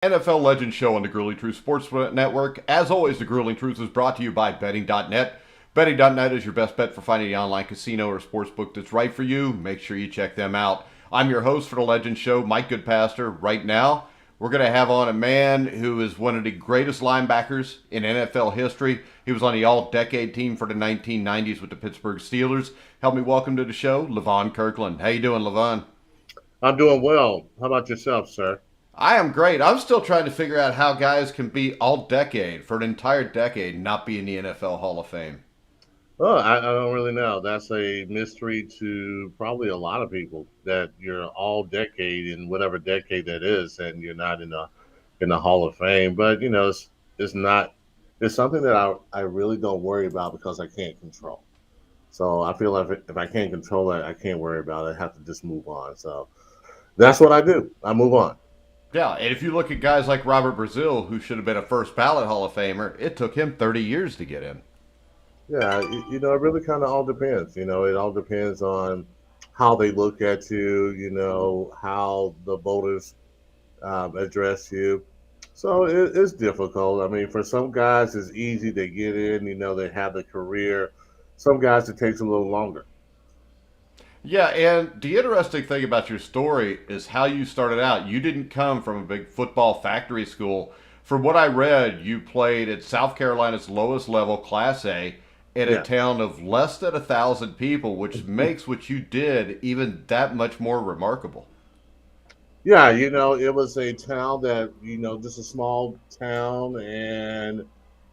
NFL Legends Show on the Grueling Truth Sports Network. As always, the Grueling Truth is brought to you by Betting.net. Betting.net is your best bet for finding the online casino or sportsbook that's right for you. Make sure you check them out. I'm your host for the Legends Show, Mike Goodpaster. Right now, we're going to have on a man who is one of the greatest linebackers in NFL history. He was on the all-decade team for the 1990s with the Pittsburgh Steelers. Help me welcome to the show, Levon Kirkland. How you doing, Levon? I'm doing well. How about yourself, sir? I am great. I'm still trying to figure out how guys can be all decade for an entire decade and not be in the NFL Hall of Fame. Oh, I don't really know. That's a mystery to probably a lot of people that you're all decade in whatever decade that is, and you're not in the Hall of Fame. But it's not. It's something that I really don't worry about because I can't control. So I feel like if I can't control it, I can't worry about it. I have to just move on. So that's what I do. I move on. Yeah, and if you look at guys like Robert Brazil, who should have been a first ballot Hall of Famer, it took him 30 years to get in. Yeah, it really kind of all depends. It all depends on how they look at you. How the voters address you. So it's difficult. I mean, for some guys, it's easy. They get in. They have the career. Some guys, it takes a little longer. Yeah, and the interesting thing about your story is how you started out. You didn't come from a big football factory school. From what I read, you played at South Carolina's lowest level, Class A, in a Yeah. town of less than 1,000 people, which makes what you did even that much more remarkable. Yeah, it was a town that, just a small town and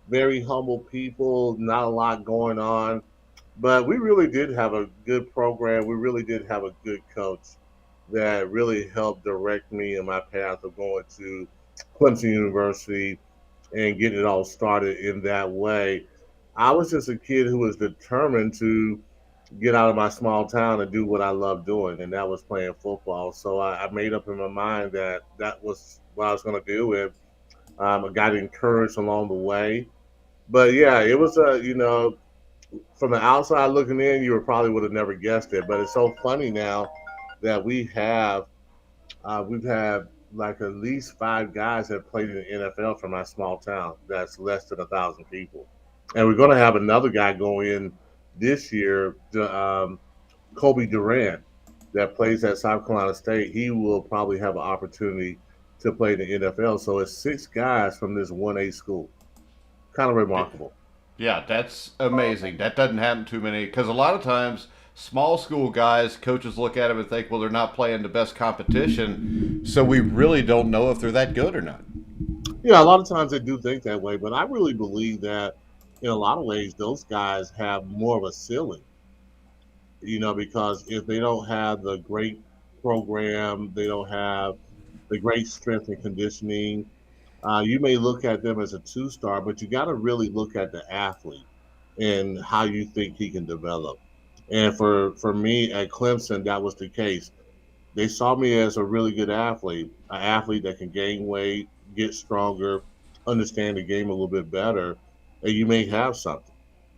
very humble people, not a lot going on. But we really did have a good program. We really did have a good coach that really helped direct me in my path of going to Clemson University and getting it all started in that way. I was just a kid who was determined to get out of my small town and do what I love doing, and that was playing football. So I made up in my mind that that was what I was going to do. And I got encouraged along the way. But yeah, it was from the outside looking in, you probably would have never guessed it. But it's so funny now that we've had like at least five guys that played in the NFL from my small town. That's less than 1,000 people, and we're going to have another guy go in this year, Kobe Durant, that plays at South Carolina State. He will probably have an opportunity to play in the NFL. So it's six guys from this 1A school. Kind of remarkable. Yeah, that's amazing. That doesn't happen too many because a lot of times small school guys, coaches look at them and think, well, they're not playing the best competition, so we really don't know if they're that good or not. Yeah, a lot of times they do think that way, but I really believe that in a lot of ways, those guys have more of a ceiling, because if they don't have the great program, they don't have the great strength and conditioning, you may look at them as a two-star, but you got to really look at the athlete and how you think he can develop. And for me at Clemson, that was the case. They saw me as a really good athlete, an athlete that can gain weight, get stronger, understand the game a little bit better, and you may have something.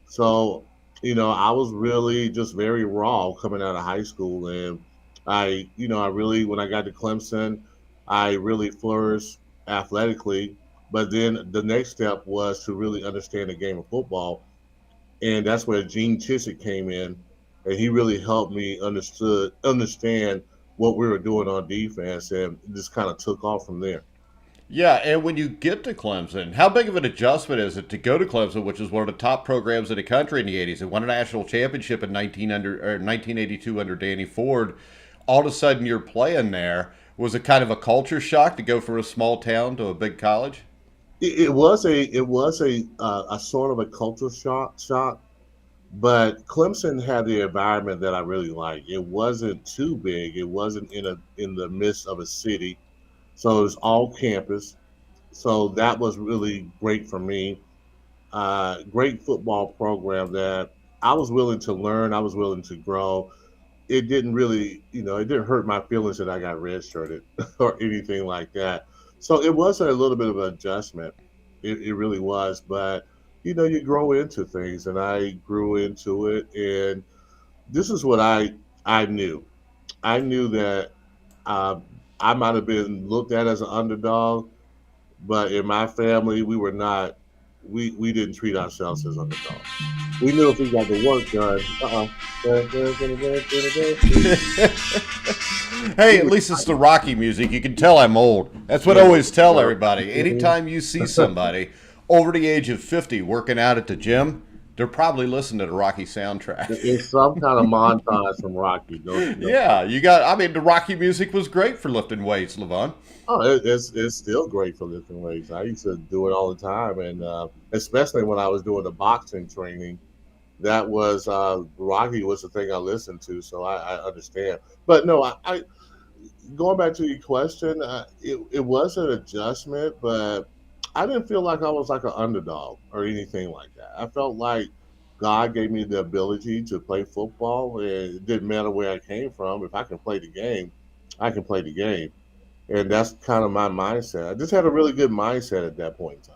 So, I was really just very raw coming out of high school. And I really, when I got to Clemson, I really flourished athletically. But then the next step was to really understand the game of football. And that's where Gene Chizik came in. And he really helped me understand what we were doing on defense. And it just kind of took off from there. Yeah, and when you get to Clemson, how big of an adjustment is it to go to Clemson, which is one of the top programs in the country in the 80s? It won a national championship in 1982 under Danny Ford. All of a sudden, you're playing there. Was it kind of a culture shock to go from a small town to a big college? It was a sort of a culture shock. But Clemson had the environment that I really liked. It wasn't too big. It wasn't in the midst of a city, so it was all campus. So that was really great for me. Great football program that I was willing to learn. I was willing to grow. It didn't really, it didn't hurt my feelings that I got redshirted or anything like that. So it was a little bit of an adjustment. It really was, but you grow into things, and I grew into it. And this is what I knew. I knew that uh, I might have been looked at as an underdog, But in my family, we were not. We didn't treat ourselves as underdogs. We knew if we got the work done, Hey, we at would. least it's the Rocky music. You can tell I'm old. That's what I Yeah, always tell so, everybody. mhm. Anytime you see somebody over the age of 50 working out at the gym, they're probably listening to the Rocky soundtrack. It's some kind of montage from Rocky. No Yeah, question. you got, I mean, the Rocky music was great for lifting weights, Levon. Oh, it's still great for lifting weights. I used to do it all the time, and especially when I was doing the boxing training, that was Rocky was the thing I listened to, so I understand. But no, I going back to your question, it was an adjustment, but I didn't feel like I was like an underdog or anything like that. I felt like God gave me the ability to play football, and it didn't matter where I came from. If I can play the game, I can play the game, and that's kind of my mindset. I just had a really good mindset at that point in time.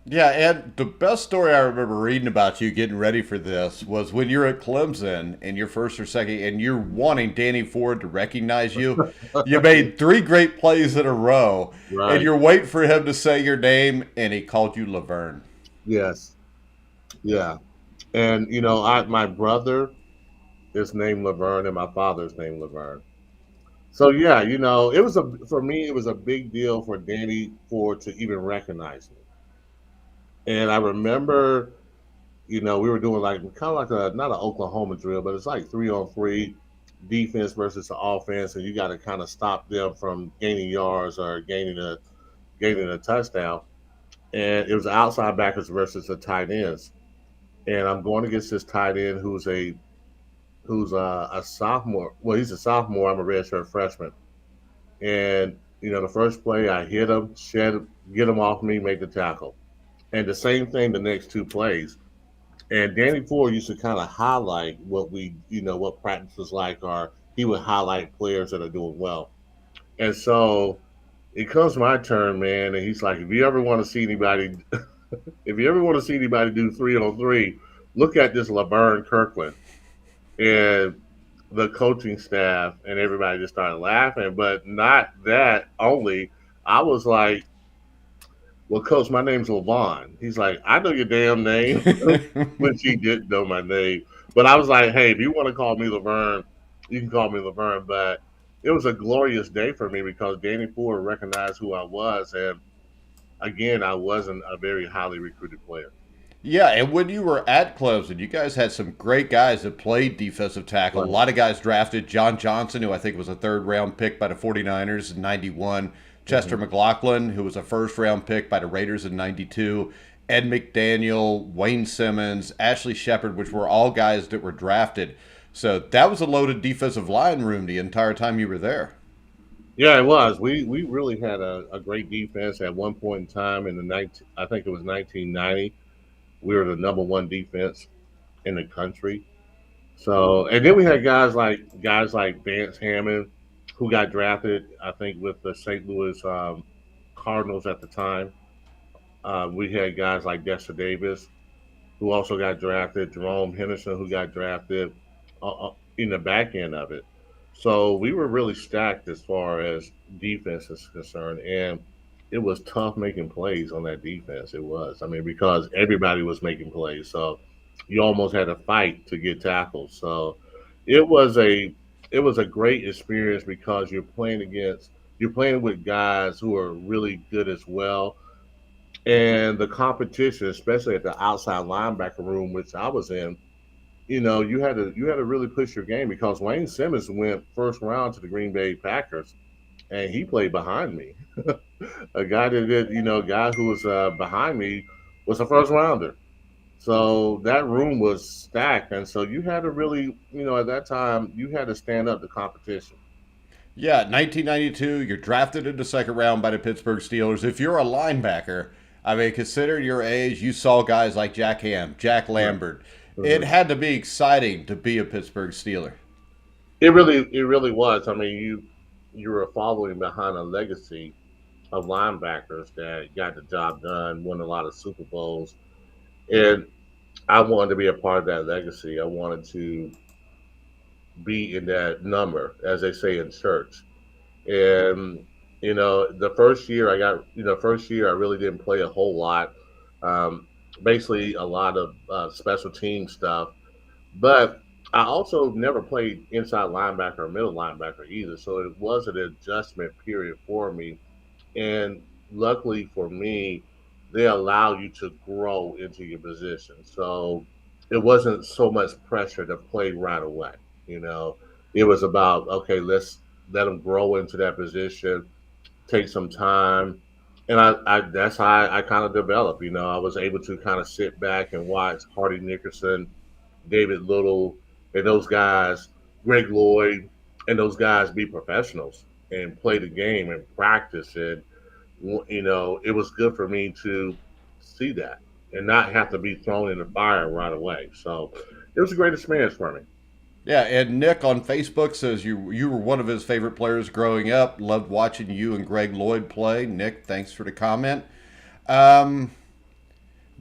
Yeah, and the best story I remember reading about you getting ready for this was when you're at Clemson and you're first or second, and you're wanting Danny Ford to recognize you. You made three great plays in a row, and Right? you're waiting for him to say your name, and he called you Laverne. Yes. Yeah. And I my brother is named Laverne, and my father's named Laverne. So yeah, it was a for me it was a big deal for Danny Ford to even recognize me. And I remember, we were doing like kind of like a not an Oklahoma drill, but it's like 3-on-3 defense versus the offense, and you got to kind of stop them from gaining yards or gaining a touchdown. And it was outside backers versus the tight ends. And I'm going against this tight end who's a sophomore. Well, he's a sophomore. I'm a redshirt freshman. And the first play I hit him, get him off me, make the tackle. And the same thing the next two plays. And Danny Ford used to kind of highlight what practice was like, or he would highlight players that are doing well. And so it comes my turn, man, and he's like, if you ever want to see anybody do 3-on-3, look at this Levon Kirkland. And the coaching staff and everybody just started laughing. But not that only. I was like, well, coach, my name's Levon. He's like, I know your damn name, which he didn't know my name. But I was like, hey, if you want to call me Laverne, you can call me Laverne. But it was a glorious day for me because Danny Ford recognized who I was. And again, I wasn't a very highly recruited player. Yeah, and when you were at Clemson, you guys had some great guys that played defensive tackle. A Right. lot of guys drafted. John Johnson, who I think was a third round pick by the 49ers in 91. Chester Hmm. McLaughlin, who was a first round pick by the Raiders in 92. Ed McDaniel, Wayne Simmons, Ashley Shepard, which were all guys that were drafted. So that was a loaded defensive line room the entire time you were there. Yeah, it was. We really had a great defense at one point in time in the 19, I think it was 1990. We were the number one defense in the country. So, and then we had guys like Vance Hammond, who got drafted, I think, with the St. Louis Cardinals at the time. We had guys like Dexter Davis, who also got drafted, Jerome Henderson, who got drafted in the back end of it. So we were really stacked as far as defense is concerned, and it was tough making plays on that defense. It was, I mean, because everybody was making plays, so you almost had to fight to get tackles. So it was a it was a great experience because you're playing with guys who are really good as well, and the competition, especially at the outside linebacker room, which I was in, you had to really push your game because Wayne Simmons went first round to the Green Bay Packers, and he played behind me. A guy who was behind me was a first rounder. So that room was stacked, and so you had to really, at that time, you had to stand up to competition. Yeah, 1992, you're drafted in the second round by the Pittsburgh Steelers. If you're a linebacker, I mean, consider your age, you saw guys like Jack Ham, Jack Right. Lambert. It Mhm. had to be exciting to be a Pittsburgh Steeler. It really was. I mean, you were following behind a legacy of linebackers that got the job done, won a lot of Super Bowls, and I wanted to be a part of that legacy. I wanted to be in that number, as they say in church. And The first year first year I really didn't play a whole lot. Um, Basically, a lot of special team stuff. But I also never played inside linebacker or middle linebacker either. So it was an adjustment period for me. And luckily for me, they allow you to grow into your position. So it wasn't so much pressure to play right away. You know, it was about, okay, let's let them grow into that position, take some time. And that's how I kind of developed. I was able to kind of sit back and watch Hardy Nickerson, David Little, and those guys, Greg Lloyd, and those guys be professionals and play the game and practice. And it was good for me to see that and not have to be thrown in the fire right away. So it was a great experience for me. Yeah, and Nick on Facebook says you were one of his favorite players growing up. Loved watching you and Greg Lloyd play. Nick, thanks for the comment. Um,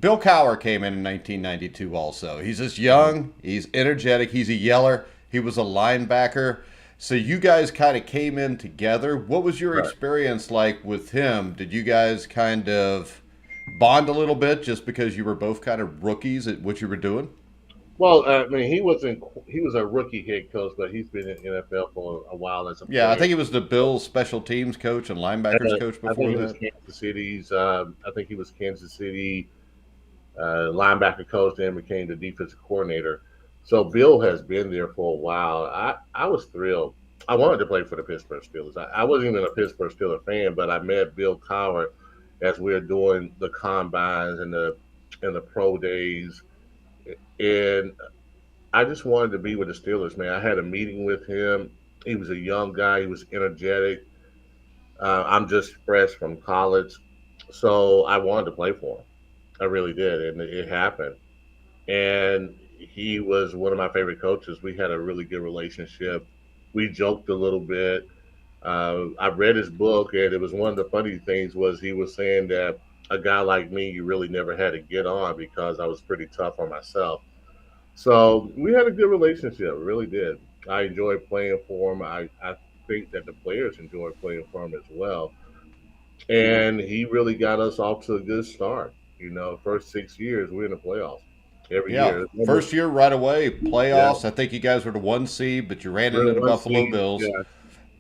Bill Cowher came in 1992 also. He's just young, he's energetic, he's a yeller, he was a linebacker. So you guys kind of came in together. What was your Right. experience like with him? Did you guys kind of bond a little bit just because you were both kind of rookies at what you were doing? Well, I mean, he was a rookie head coach, but he's been in NFL for a while as a Yeah, I player. think he was the Bills special teams coach and linebackers coach I think before he was that. Kansas City's. I think he was Kansas City linebacker coach, then became the defensive coordinator. So Bill has been there for a while. I was thrilled. I wanted to play for the Pittsburgh Steelers. I wasn't even a Pittsburgh Steelers fan, but I met Bill Cowher as we were doing the combines and the pro days, and I just wanted to be with the Steelers. Man, I had a meeting with him. He was a young guy. He was energetic. I'm just fresh from college, so I wanted to play for him. I really did, and it happened. And he was one of my favorite coaches. We had a really good relationship. We joked a little bit. I read his book, and it was one of the funny things was he was saying that a guy like me, you really never had to get on because I was pretty tough on myself. So we had a good relationship, really did. I enjoyed playing for him. I think that the players enjoyed playing for him as well. And he really got us off to a good start. First 6 years, we're in the playoffs every Yeah, year. first year right away, Yeah, playoffs. I think you guys were the one seed, but you ran we're into in the one Buffalo seed. Bills. Yeah,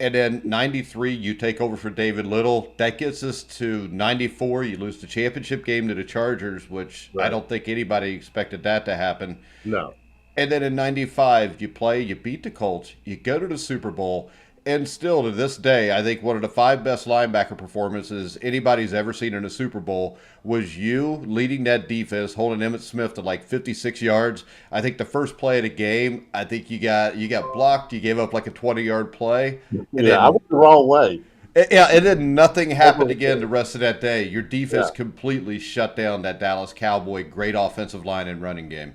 And then 93, you take over for David Little. That gets us to 94. You lose the championship game to the Chargers, which I right. don't think anybody expected that to happen. No, And then in 95, you beat the Colts, you go to the Super Bowl, and still to this day, I think one of the five best linebacker performances anybody's ever seen in a Super Bowl was you leading that defense, holding Emmitt Smith to like 56 yards. I think the first play of the game, I think you got blocked, you gave up like a 20-yard play, and yeah, I then went the wrong way. yeah, and then nothing happened again the Definitely. rest of that day. Your Yeah, defense completely shut down that Dallas Cowboy great offensive line and running game.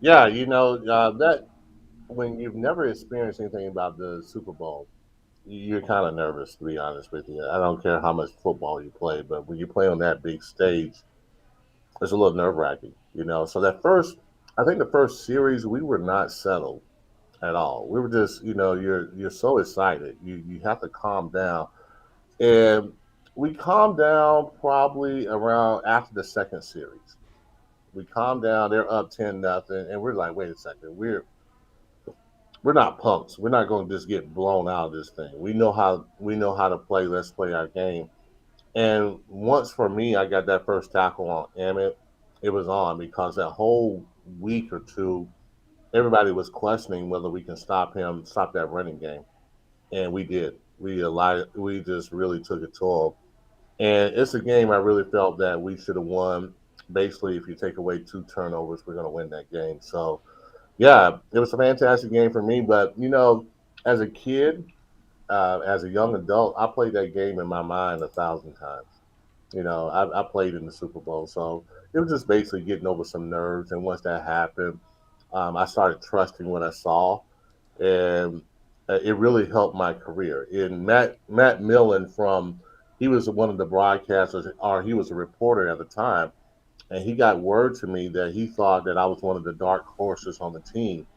yeah. That when you've never experienced anything about the Super Bowl, you're kind of nervous, to be honest with you. I don't care how much football you play, but when you play on that big stage, it's a little nerve wracking. So I think the first series, we were not settled at all. We were just, you're so excited. You have to calm down, and we calmed down probably around after the second series. We calmed down. They're up 10-0, and we're like, wait a second, we're not punks. We're not going to just get blown out of this thing. We know how to play. Let's play our game. And once for me, I got that first tackle on Emmett. It was on because that whole week or two, everybody was questioning whether we can stop him, stop that running game, and we did. We just really took it to him, and it's a game I really felt that we should have won. Basically, if you take away two turnovers, we're going to win that game. So, yeah, it was a fantastic game for me. But as a kid, as a young adult, I played that game in my mind 1,000 times. I played in the Super Bowl, so it was just basically getting over some nerves. And once that happened, I started trusting what I saw, and it really helped my career. And Matt Millen he was one of the broadcasters, or he was a reporter at the time, and he got word to me that he thought that I was one of the dark horses on the team,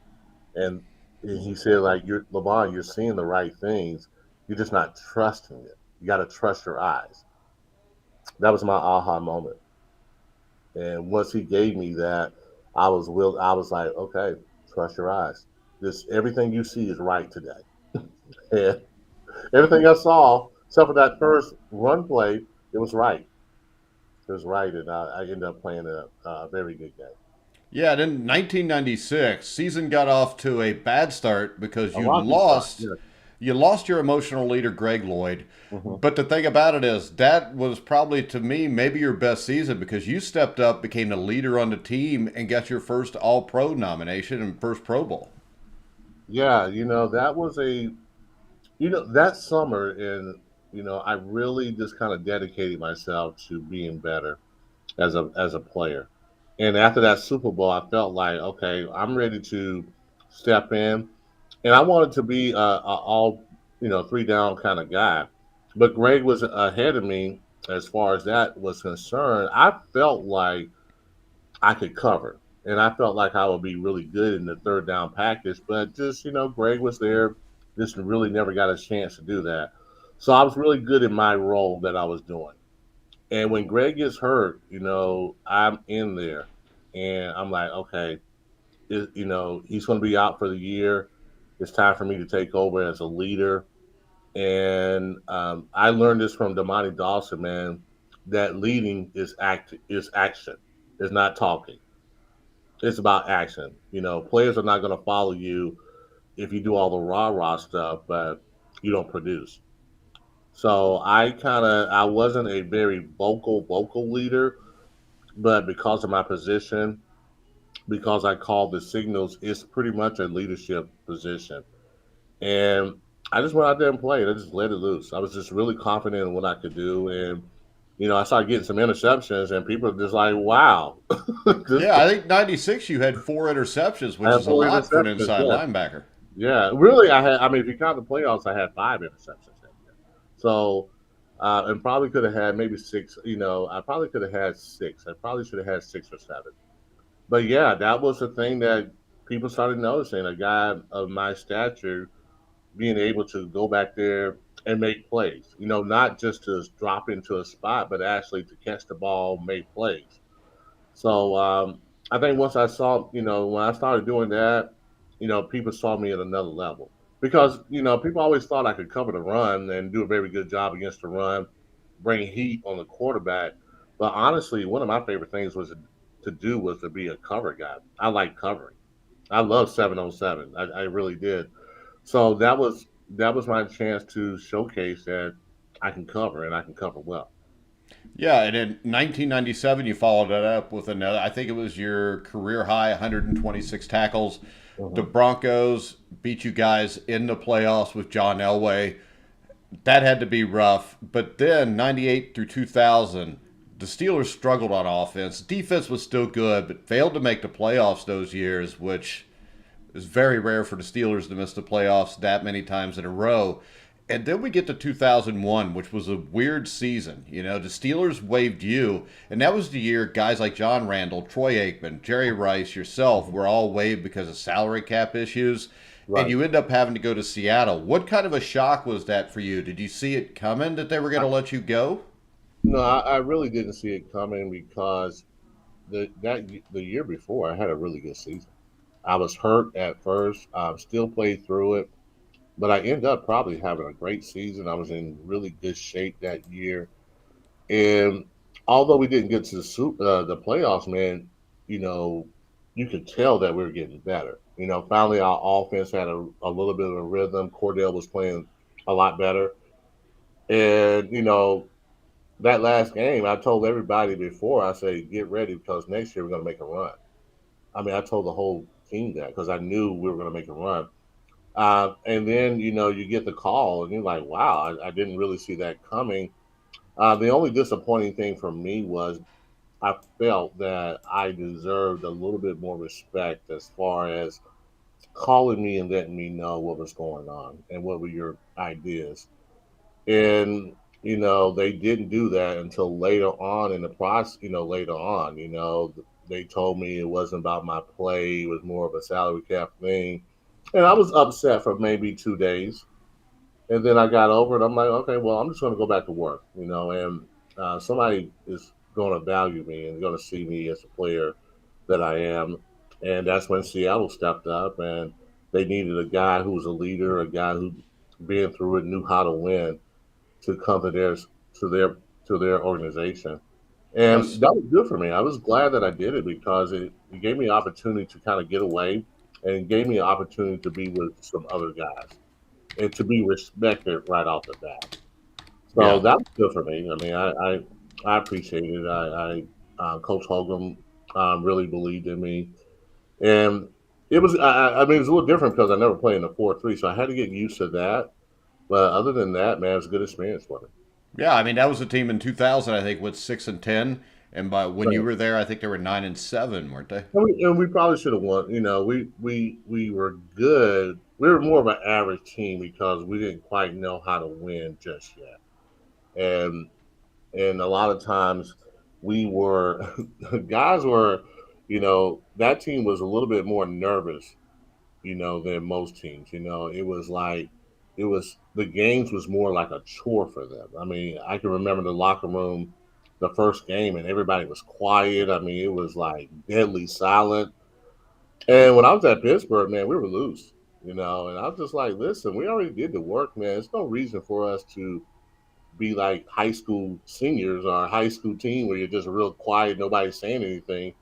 and he said like, "You're Levon, you're seeing the right things, you're just not trusting it." You got to trust your eyes. That was my aha moment. And once he gave me that, I was like, okay, trust your eyes. This everything you see is right today. And everything I saw, except for that first run play, it was right. It was right, and I ended up playing a very good game. Yeah, then 1996 season got off to a bad start because A you rocky start, lost yeah. you lost your emotional leader Greg Lloyd. Hmm. But the thing about it is that was probably to me maybe your best season because you stepped up, became the leader on the team, and got your first All Pro nomination and first Pro Bowl. Yeah, that was that summer, and I really just kind of dedicated myself to being better as a player. And after that Super Bowl, I felt like, okay, I'm ready to step in, and I wanted to be a all three down kind of guy. But Greg was ahead of me as far as that was concerned. I felt like I could cover, and I felt like I would be really good in the third down package. But just Greg was there, just really never got a chance to do that. So I was really good in my role that I was doing. And when Greg gets hurt, I'm in there, and I'm like, okay, he's going to be out for the year. It's time for me to take over as a leader. And I learned this from Damani Dawson, man. That leading is action. It's not talking. It's about action. Players are not going to follow you if you do all the rah rah stuff, but you don't produce. So I wasn't a very vocal leader, but because of my position, because I called the signals, it's pretty much a leadership position. And I just went out there and played. I just let it loose. I was just really confident in what I could do. And, I started getting some interceptions, and people are just like, wow. This Yeah, I think 96 you had 4 interceptions, I which had is a four lot for an interceptions. inside Yeah. linebacker. Yeah. Really, I mean, if you count the playoffs, I had five interceptions that year. So, and probably could have had maybe six. I probably could have had six. I probably should have had 6 or 7. But yeah, that was the thing that people started noticing. A guy of my stature being able to go back there and make plays. Not just to drop into a spot, but actually to catch the ball, make plays. So I think once I saw, when I started doing that, people saw me at another level because people always thought I could cover the run and do a very good job against the run, bring heat on the quarterback. But honestly, one of my favorite things to do was to be a cover guy. I like covering. I love 7-on-7. I really did. So that was my chance to showcase that I can cover and I can cover well. Yeah, and in 1997, you followed that up with another. I think it was your career high, 126 tackles. The Hmm. Broncos beat you guys in the playoffs with John Elway. That had to be rough. But then, 98 through 2000, the Steelers struggled on offense. Defense was still good, but failed to make the playoffs those years, which is very rare for the Steelers to miss the playoffs that many times in a row. And then we get to 2001, which was a weird season. The Steelers waived you, and that was the year guys like John Randall, Troy Aikman, Jerry Rice, yourself were all waived because of salary cap issues, and Right. you end up having to go to Seattle. What kind of a shock was that for you? Did you see it coming that they were going to let you go? No, I really didn't see it coming because the year before I had a really good season. I was hurt at first, still played through it, but I ended up probably having a great season. I was in really good shape that year, and although we didn't get to the playoffs, man, you know, you could tell that we were getting better. Finally our offense had a little bit of a rhythm. Cordell was playing a lot better, and that last game, I told everybody before, I say, get ready because next year we're going to make a run. I mean, I told the whole team that because I knew we were going to make a run. And then, you get the call and you're like, wow, I didn't really see that coming. The only disappointing thing for me was I felt that I deserved a little bit more respect as far as calling me and letting me know what was going on and what were your ideas. And they didn't do that until later on in the process. Later on, they told me it wasn't about my play; it was more of a salary cap thing, and I was upset for maybe 2 days. And then I got over it. I'm like, okay, well, I'm just going to go back to work, and somebody is going to value me and going to see me as a player that I am. And that's when Seattle stepped up and they needed a guy who was a leader, a guy who been through it, knew how to win to come to their to their organization. And Yes. that was good for me. I was glad that I did it because it gave me an opportunity to kind of get away and gave me an opportunity to be with some other guys and to be respected right off the bat. So Yeah. that was good for me. I mean, I appreciate it. Coach Hogan really believed in me, and it was. I mean, it was a little different because I never played in a 4-3, so I had to get used to that. But other than that, man, it was a good experience for me. Yeah, I mean that was a team in 2000, I think, with 6-10, and by when you Right. were there, I think they were 9-7, weren't they? And we probably should have won. We were good. We were more of an average team because we didn't quite know how to win just yet. And a lot of times we were guys were, that team was a little bit more nervous, than most teams. It was like the games was more like a chore for them. I mean, I can remember the locker room the first game and everybody was quiet. I mean, it was like deadly silent. And when I was at Pittsburgh, man, we were loose, and I was just like, listen, we already did the work, man. There's no reason for us to be like high school seniors or a high school team where you're just real quiet, nobody's saying anything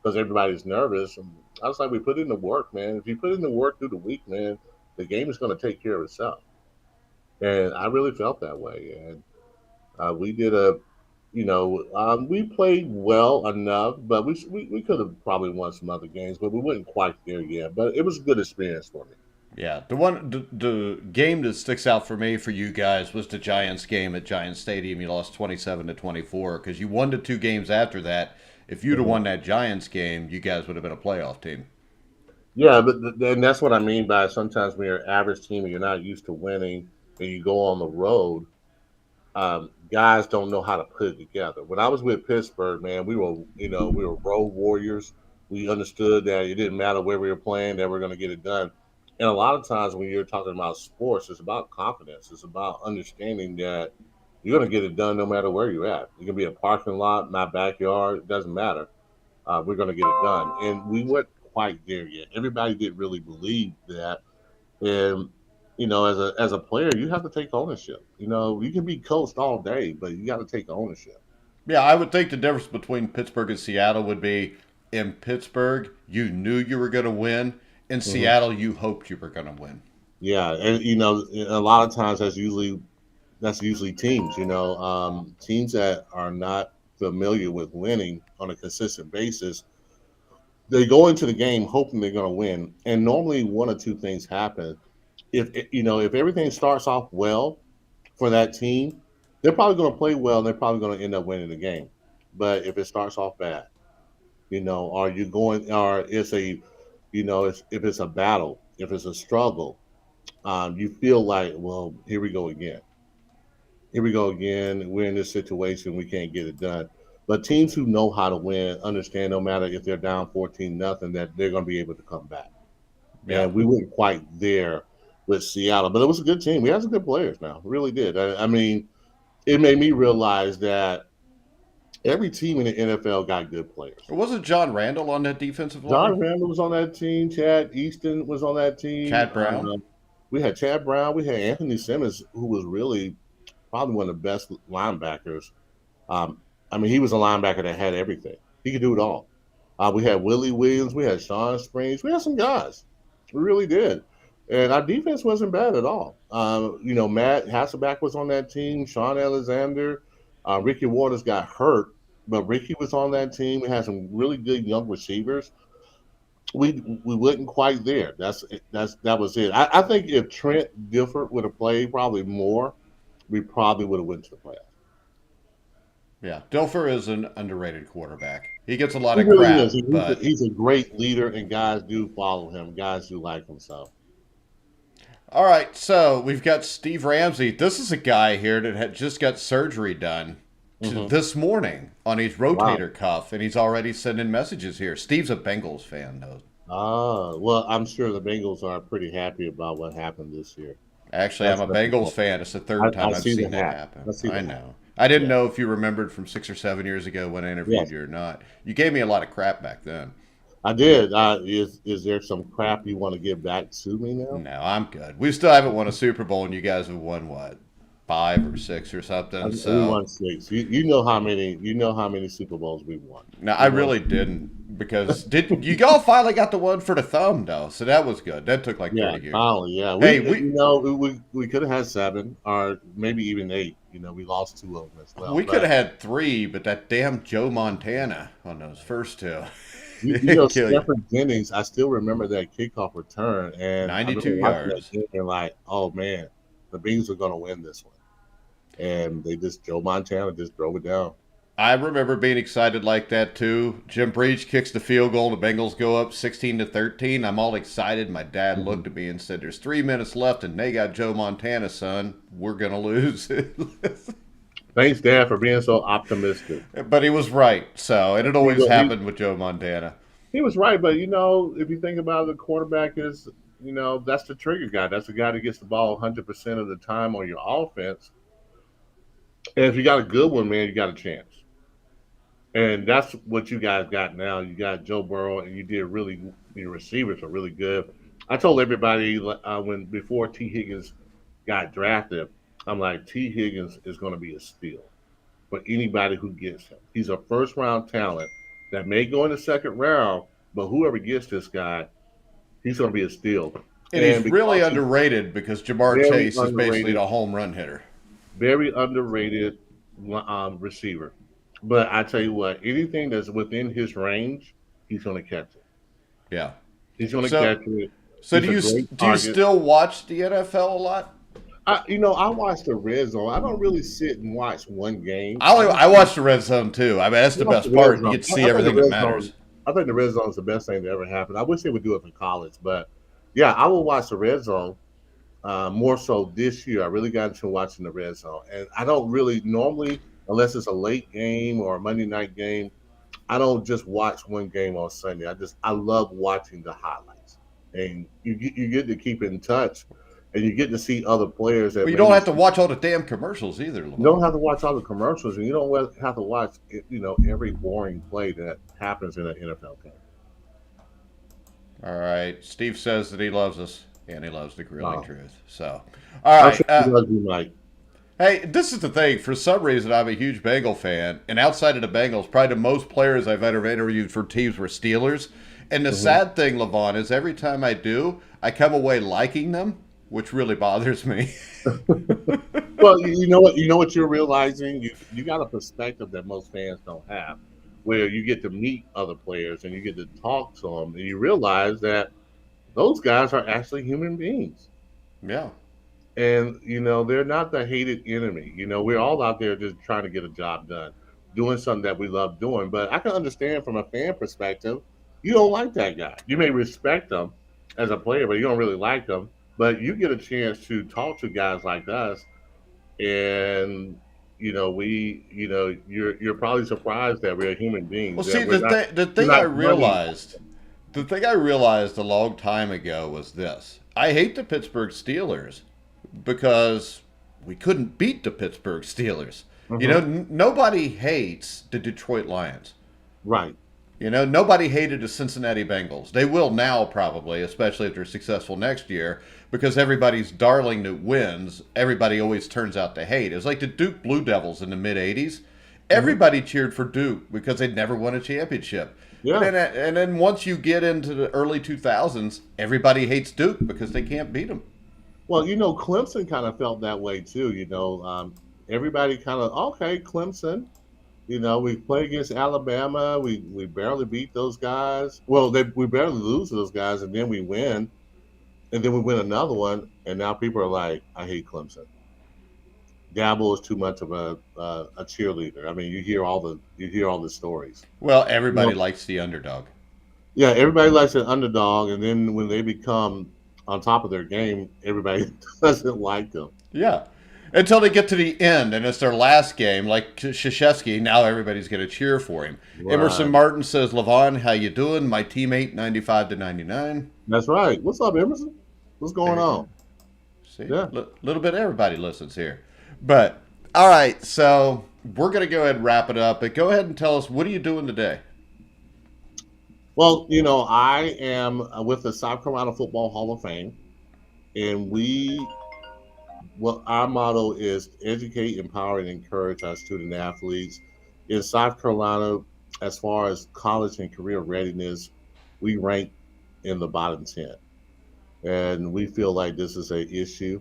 because everybody's nervous. And I was like, we put in the work, man. If you put in the work through the week, man, the game is going to take care of itself. And I really felt that way. And we did we played well enough, but we could have probably won some other games, but we weren't quite there yet. But it was a good experience for me. Yeah, the game that sticks out for me for you guys was the Giants game at Giants Stadium. You lost 27-24 because you won the two games after that. If you'd have Mhm. won that Giants game, you guys would have been a playoff team. Yeah, but and that's what I mean by sometimes when you're an average team and you're not used to winning and you go on the road, guys don't know how to put it together. When I was with Pittsburgh, man, we were road warriors. We understood that it didn't matter where we were playing, that we're going to get it done. And a lot of times when you're talking about sports, it's about confidence. It's about understanding that you're going to get it done no matter where you're at. You can be a parking lot, my backyard, it doesn't matter. We're going to get it done. And we weren't quite there yet. Everybody didn't really believe that. And as a player, you have to take ownership. You can be coached all day, but you got to take ownership. Yeah, I would think the difference between Pittsburgh and Seattle would be in Pittsburgh, you knew you were going to win. In Hmm. Seattle, you hoped you were going to win. Yeah, and a lot of times that's usually teams. Teams that are not familiar with winning on a consistent basis, they go into the game hoping they're going to win, and normally one or two things happen. If everything starts off well for that team, they're probably going to play well and they're probably going to end up winning the game. But if it starts off bad, are you going, or if it's a battle, if it's a struggle, you feel like, well, here we go again. Here we go again. We're in this situation. We can't get it done. But teams who know how to win understand no matter if they're down 14 nothing, that they're going to be able to come back. Yeah. And we weren't quite there with Seattle, but it was a good team. We had some good players now, really did. I mean, it made me realize that every team in the NFL got good players. Wasn't John Randall on that defensive line? John Randall was on that team. Chad Easton was on that team. Chad Brown? We had Chad Brown. We had Anthony Simmons, who was really probably one of the best linebackers. I mean, he was a linebacker that had everything. He could do it all. We had Willie Williams. We had Sean Springs. We had some guys. We really did. And our defense wasn't bad at all. Matt Hasselback was on that team. Sean Alexander. Ricky Waters got hurt, but Ricky was on that team. We had some really good young receivers. We wasn't quite there. That was it. I think if Trent Dilfer would have played probably more, we probably would have went to the playoffs. Yeah. Dilfer is an underrated quarterback. He gets a lot He of really is. crap, but He's a great leader, and guys do follow him. Guys do like him. So all right, so we've got Steve Ramsey. This is a guy here that had just got surgery done hmm this morning on his wow. rotator cuff, and he's already sending messages here. Steve's a Bengals fan, though. Well, I'm sure the Bengals are pretty happy about what happened this year. Actually, I'm a Bengals fan. It's the third time I've seen that happen. I know. I didn't know if you remembered from 6 or 7 years ago when I interviewed you or not. You gave me a lot of crap back then. I did. Is there some crap you want to give back to me now? No, I'm good. We still haven't won a Super Bowl, and you guys have won what, 5 or 6 or something. So we won 6. You know how many. You know how many Super Bowls we won. No, I really didn't, because you all finally got the one for the thumb though, so that was good. That took like 30 years. Finally, yeah. We could have had 7 or maybe even 8. We lost 2 of them as well. We could have had 3, but that damn Joe Montana on those first 2. Stephen Jennings, I still remember that kickoff return and 92 yards. And like, oh man, the Bengals are going to win this one. And Joe Montana just drove it down. I remember being excited like that too. Jim Breach kicks the field goal. The Bengals go up 16-13. I'm all excited. My dad looked at me and said, "There's 3 minutes left, and they got Joe Montana, son. We're gonna lose." Thanks, Dad, for being so optimistic. But he was right. So it had always happened with Joe Montana. He was right, but if you think about it, the quarterback is, that's the trigger guy. That's the guy that gets the ball 100% of the time on your offense. And if you got a good one, man, you got a chance. And that's what you guys got now. You got Joe Burrow, and your receivers are really good. I told everybody before T. Higgins got drafted, I'm like, T. Higgins is going to be a steal for anybody who gets him. He's a first-round talent that may go in the second round, but whoever gets this guy, he's going to be a steal. And he's really underrated because Jamar Chase is basically a home run hitter. Very underrated receiver. But I tell you what, anything that's within his range, he's going to catch it. Yeah. He's going to catch it. So do you still watch the NFL a lot? I watch the red zone. I don't really sit and watch one game. I watch the red zone too. I mean, that's the best part. You get to see everything that matters. I think the red zone is the best thing that ever happened. I wish they would do it for college, but yeah, I will watch the red zone more so this year. I really got into watching the red zone, and I don't really normally, unless it's a late game or a Monday night game, I don't just watch one game on Sunday. I love watching the highlights, and you get to keep in touch. And you get to see other players. But you don't have to watch all the damn commercials either. You don't have to watch all the commercials, and you don't have to watch, every boring play that happens in an NFL game. All right. Steve says that he loves us, and he loves the Grueling Truth. So, all right. I'm sure he loves you, Mike. Hey, this is the thing. For some reason, I'm a huge Bengal fan, and outside of the Bengals, probably the most players I've ever interviewed for teams were Steelers. And the sad thing, Levon, is every time I do, I come away liking them, which really bothers me. Well, you know what you're realizing? You got a perspective that most fans don't have, where you get to meet other players and you get to talk to them, and you realize that those guys are actually human beings. Yeah. And, they're not the hated enemy. We're all out there just trying to get a job done, doing something that we love doing. But I can understand from a fan perspective, you don't like that guy. You may respect him as a player, but you don't really like him. But you get a chance to talk to guys like us, and you're probably surprised that we're human beings. Well, see, the thing I realized a long time ago was this: I hate the Pittsburgh Steelers because we couldn't beat the Pittsburgh Steelers. Mm-hmm. Nobody hates the Detroit Lions, right? Nobody hated the Cincinnati Bengals. They will now, probably, especially if they're successful next year, because everybody's darling that wins, everybody always turns out to hate. It was like the Duke Blue Devils in the mid-'80s. Everybody cheered for Duke because they'd never won a championship. Yeah. And then once you get into the early 2000s, everybody hates Duke because they can't beat them. Well, Clemson kind of felt that way, too. Everybody kind of, okay, Clemson. We play against Alabama. We barely beat those guys. Well, we barely lose to those guys, and then we win. And then we win another one, and now people are like, I hate Clemson. Dabble is too much of a cheerleader. I mean, you hear all the stories. Well, everybody likes the underdog. Yeah, everybody likes an underdog, and then when they become on top of their game, everybody doesn't like them. Yeah. Until they get to the end, and it's their last game, like Krzyzewski, now everybody's going to cheer for him. Right. Emerson Martin says, Levon, how you doing? My teammate, 95-99. That's right. What's up, Emerson? What's going on? See, Yeah. little bit everybody listens here. But, all right, so we're going to go ahead and wrap it up. But go ahead and tell us, what are you doing today? Well, I am with the South Carolina Football Hall of Fame, and our motto is educate, empower, and encourage our student athletes. In South Carolina, as far as college and career readiness, we rank in the bottom 10. And we feel like this is an issue,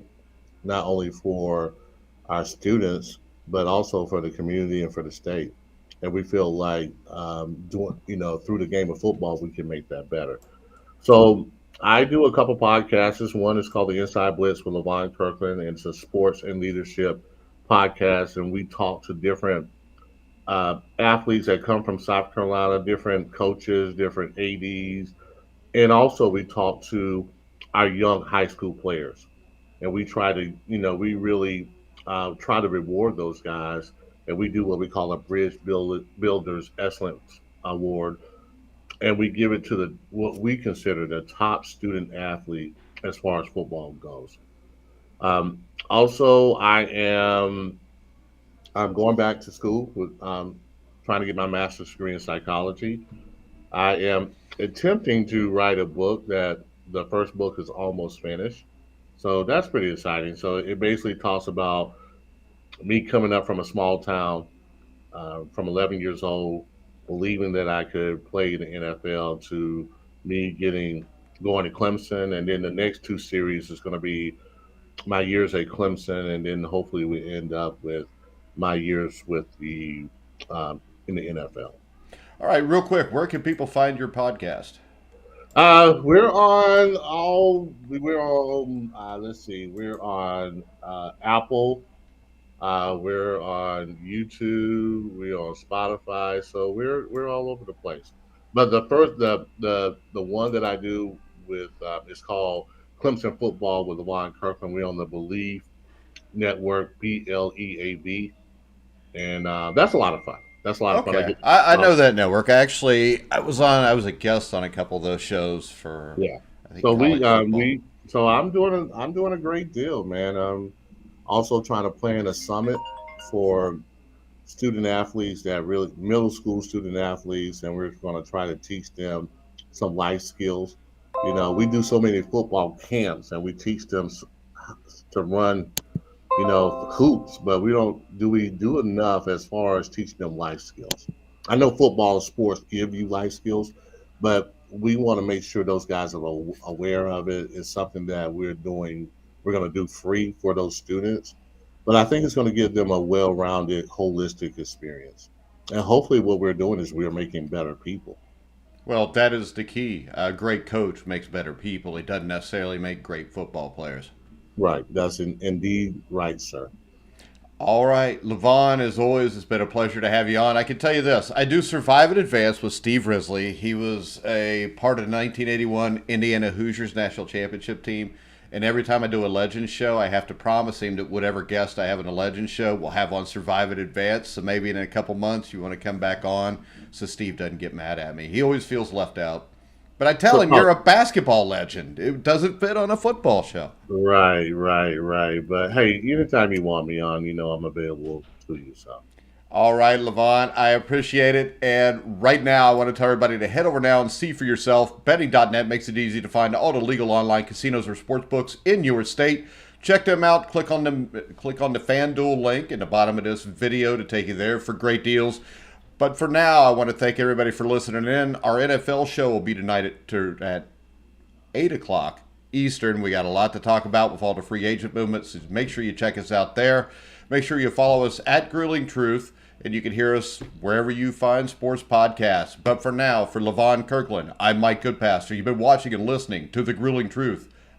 not only for our students, but also for the community and for the state. And we feel like through the game of football, we can make that better. So I do a couple podcasts. One is called the Inside Blitz with Levon Kirkland, and it's a sports and leadership podcast. And we talk to different athletes that come from South Carolina, different coaches, different ADs, and also we talk to our young high school players. And we try to, we really try to reward those guys. And we do what we call a Builders Excellence Award, and we give it to what we consider the top student athlete as far as football goes. Also, I'm going back to school with trying to get my master's degree in psychology. I am attempting to write a book that the first book is almost finished, so that's pretty exciting. So it basically talks about me coming up from a small town, from 11 years old, believing that I could play in the NFL, to me going to Clemson, and then the next two series is going to be my years at Clemson, and then hopefully we end up with my years with in the NFL. All right, real quick, where can people find your podcast? Let's see, we're on Apple. We're on YouTube. We're on Spotify. So we're all over the place. But the one that I do with is called Clemson Football with Levon Kirkland. We're on the Believe Network, BLEAV, and that's a lot of fun. That's a lot of fun. Okay, I know that network. Actually, I was a guest on a couple of those shows for I think So college football. I'm doing a great deal, man. Also trying to plan a summit for student athletes, that really middle school student athletes, and we're going to try to teach them some life skills. We do so many football camps, and we teach them to run, hoops, but we do enough as far as teaching them life skills. I know football and sports give you life skills, but we want to make sure those guys are aware of it. It's something that we're going to do free for those students, but I think it's going to give them a well-rounded, holistic experience. And hopefully what we're doing is we're making better people. Well, that is the key. A great coach makes better people. He doesn't necessarily make great football players. Right. That's indeed right, sir. All right, Levon, as always, it's been a pleasure to have you on. I can tell you this. I do Survive and Advance with Steve Risley. He was a part of the 1981 Indiana Hoosiers national championship team. And every time I do a Legends show, I have to promise him that whatever guest I have in a Legends show, we'll have on Survive and Advance. So maybe in a couple months, you want to come back on so Steve doesn't get mad at me. He always feels left out. But I tell him, you're a basketball legend. It doesn't fit on a football show. Right. But hey, anytime you want me on, I'm available to you. So. All right, Levon, I appreciate it. And right now, I want to tell everybody to head over now and see for yourself. Betting.net makes it easy to find all the legal online casinos or sports books in your state. Check them out. Click on the Fan Duel link in the bottom of this video to take you there for great deals. But for now, I want to thank everybody for listening in. Our NFL show will be tonight at 8 o'clock Eastern. We got a lot to talk about with all the free agent movements. So make sure you check us out there. Make sure you follow us at Grueling Truth, and you can hear us wherever you find sports podcasts. But for now, for Levon Kirkland, I'm Mike Goodpaster. You've been watching and listening to The Grueling Truth